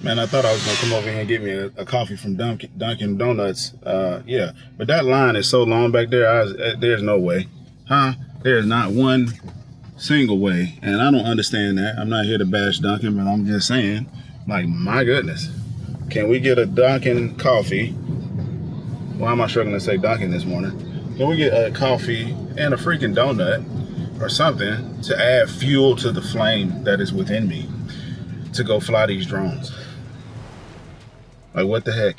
Man, I thought I was gonna come over here and get me a coffee from Dunkin' Donuts. Yeah, but that line is so long back there. There's no way, huh? There's not one single way, and I don't understand that. I'm not here to bash Dunkin', but I'm just saying, like, my goodness, can we get a Dunkin' coffee? Why am I struggling to say Dunkin' this morning? Can we get a coffee and a freaking donut or something to add fuel to the flame that is within me to go fly these drones? Like, what the heck?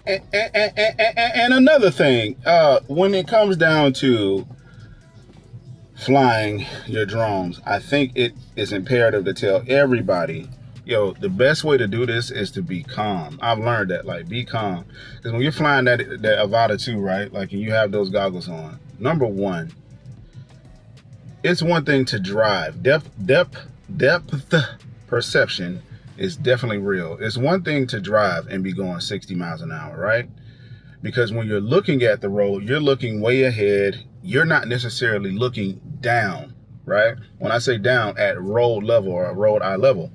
And another thing, when it comes down to flying your drones, I think it is imperative to tell everybody, yo, the best way to do this is to be calm. I've learned that, like, be calm. Because when you're flying that Avata 2, right, like, and you have those goggles on, number one, it's one thing to drive. Depth perception is definitely real. It's one thing to drive and be going 60 miles an hour, right? Because when you're looking at the road, you're looking way ahead. You're not necessarily looking down, right? When I say down, at road level or road eye level,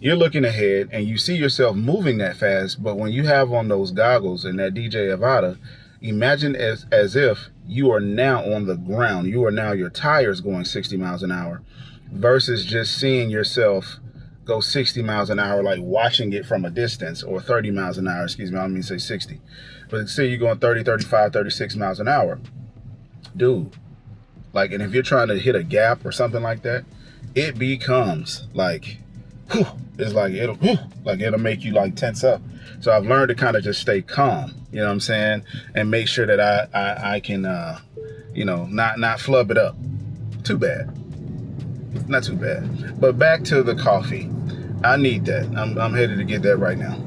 you're looking ahead and you see yourself moving that fast. But when you have on those goggles and that DJI Avata, imagine as if you are now on the ground. You are now your tires going 60 miles an hour versus just seeing yourself go 60 miles an hour, like watching it from a distance, or 30 miles an hour, excuse me, I don't mean to say 60. But say you're going 30, 35, 36 miles an hour. Dude, like, and if you're trying to hit a gap or something like that, it becomes like, whew, it's like, it'll make you like tense up. So I've learned to kind of just stay calm, you know what I'm saying? And make sure that I can, not flub it up. Too bad. Not too bad. But back to the coffee. I need that. I'm headed to get that right now.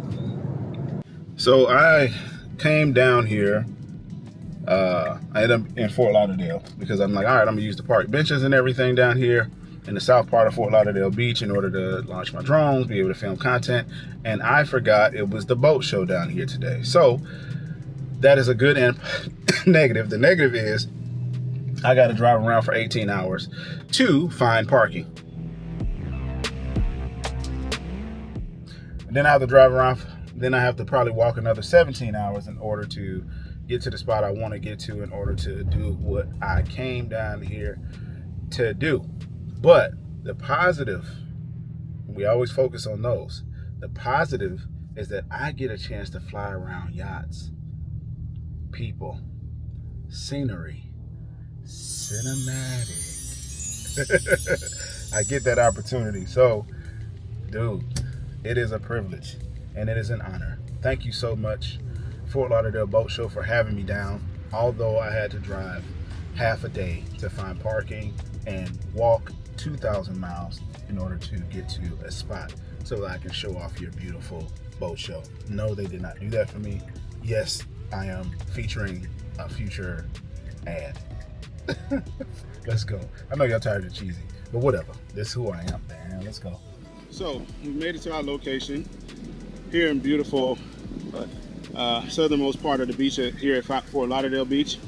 So I came down here. I ended up in Fort Lauderdale because I'm like, all right, I'm gonna use the park benches and everything down here in the south part of Fort Lauderdale Beach in order to launch my drones, be able to film content. And I forgot it was the boat show down here today. So that is a good and negative. The negative is I got to drive around for 18 hours to find parking. And then I have to drive around. Then I have to probably walk another 17 hours in order to get to the spot I want to get to in order to do what I came down here to do. But the positive, we always focus on those. The positive is that I get a chance to fly around yachts, people, scenery, cinematic. I get that opportunity. So, dude, it is a privilege and it is an honor. Thank you so much, Fort Lauderdale Boat Show, for having me down. Although I had to drive half a day to find parking and walk 2,000 miles in order to get to a spot so that I can show off your beautiful boat show. No, they did not do that for me. Yes, I am featuring a future ad. Let's go. I know y'all tired of cheesy, but whatever. This is who I am, man. Let's go. So we made it to our location here in beautiful southernmost part of the beach here at Fort Lauderdale Beach.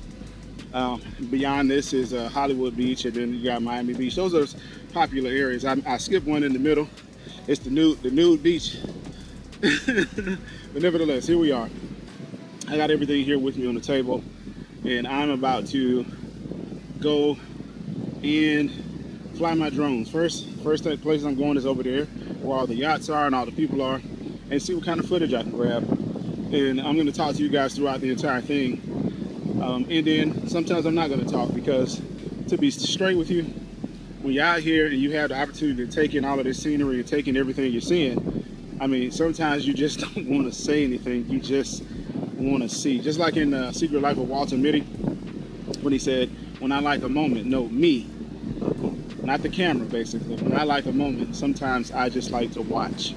Beyond this is Hollywood Beach, and then you got Miami Beach. Those are popular areas. I skipped one in the middle. It's the nude beach. But nevertheless, here we are. I got everything here with me on the table, and I'm about to go and fly my drones. First place I'm going is over there where all the yachts are and all the people are, and see what kind of footage I can grab. And I'm going to talk to you guys throughout the entire thing. And then sometimes I'm not going to talk, because to be straight with you, when you're out here and you have the opportunity to take in all of this scenery and take in everything you're seeing, I mean, sometimes you just don't want to say anything. You just want to see. Just like in Secret Life of Walter Mitty, when he said, when I like a moment, no, me, not the camera, basically. When I like a moment, sometimes I just like to watch.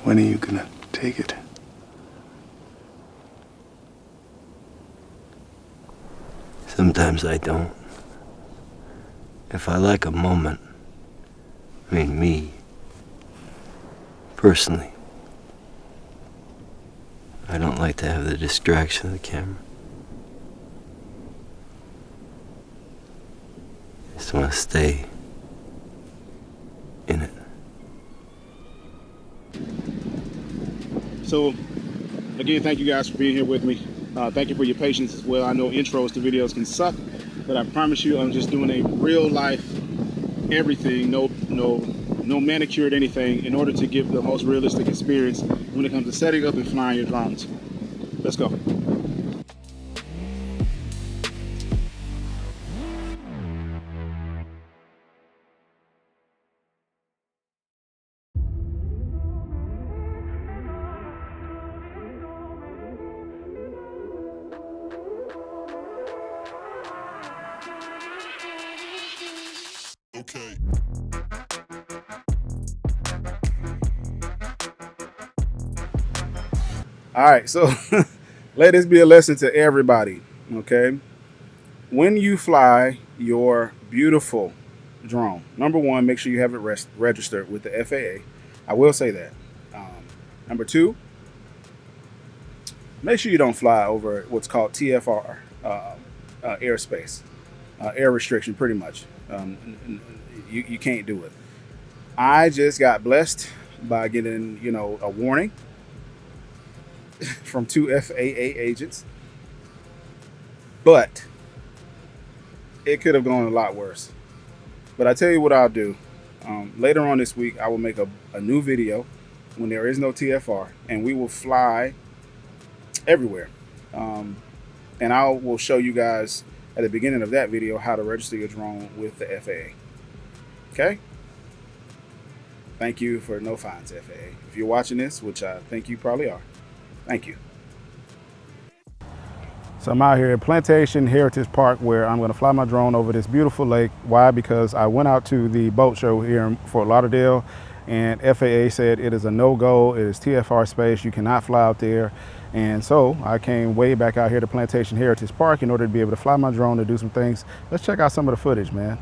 When are you gonna take it? Sometimes I don't. If I like a moment, I mean me, personally, I don't like to have the distraction of the camera. just want to stay in it. So, again, thank you guys for being here with me. Thank you for your patience as well. I know intros to videos can suck, but I promise you I'm just doing a real life everything, no manicured anything, in order to give the most realistic experience when it comes to setting up and flying your drones. Let's go. Okay. All right, so let this be a lesson to everybody, okay? When you fly your beautiful drone, number one, make sure you have it registered with the FAA. I will say that. Number two, make sure you don't fly over what's called TFR airspace, air restriction, pretty much. You can't do it. I just got blessed by getting, a warning from 2 FAA agents, but it could have gone a lot worse. But I tell you what I'll do. Later on this week, I will make a new video when there is no TFR, and we will fly everywhere. And I will show you guys at the beginning of that video how to register your drone with the FAA. Okay? Thank you for no fines, FAA. If you're watching this, which I think you probably are, thank you. So I'm out here at Plantation Heritage Park, where I'm going to fly my drone over this beautiful lake. Why? Because I went out to the boat show here in Fort Lauderdale, and FAA said it is a no-go. It is TFR space. You cannot fly out there. And so I came way back out here to Plantation Heritage Park in order to be able to fly my drone to do some things. Let's check out some of the footage, man.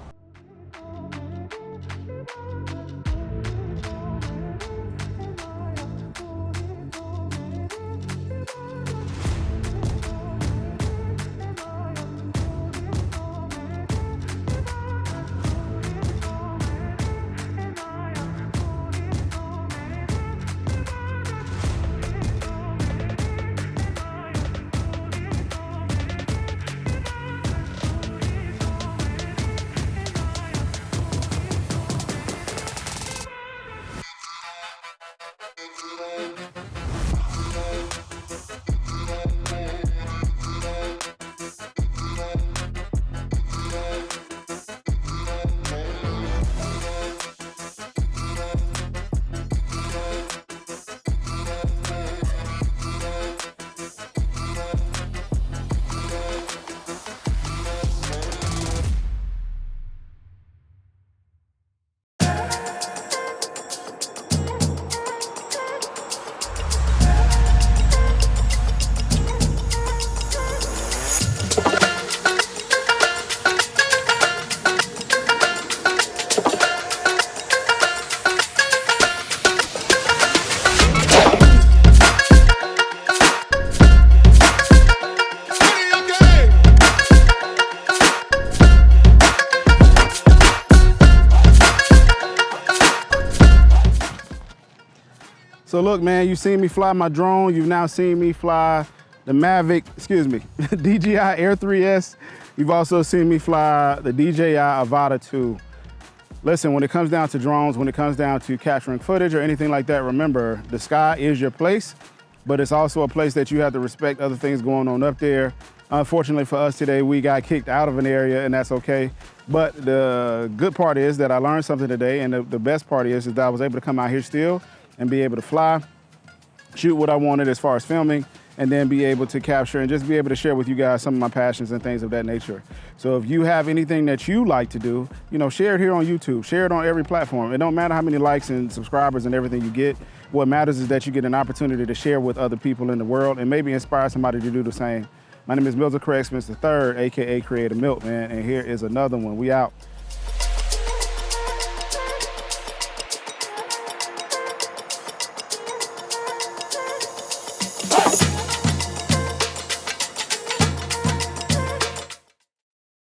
So look, man, you've seen me fly my drone. You've now seen me fly the DJI Air 3S. You've also seen me fly the DJI Avata 2. Listen, when it comes down to drones, when it comes down to capturing footage or anything like that, remember, the sky is your place, but it's also a place that you have to respect other things going on up there. Unfortunately for us today, we got kicked out of an area, and that's okay. But the good part is that I learned something today, and the best part is that I was able to come out here still and be able to fly, shoot what I wanted as far as filming, and then be able to capture and just be able to share with you guys some of my passions and things of that nature. So if you have anything that you like to do, share it here on YouTube, share it on every platform. It don't matter how many likes and subscribers and everything you get. What matters is that you get an opportunity to share with other people in the world and maybe inspire somebody to do the same. My name is Milton Craig Smith III, AKA Creator Milt, man, and here is another one. We out.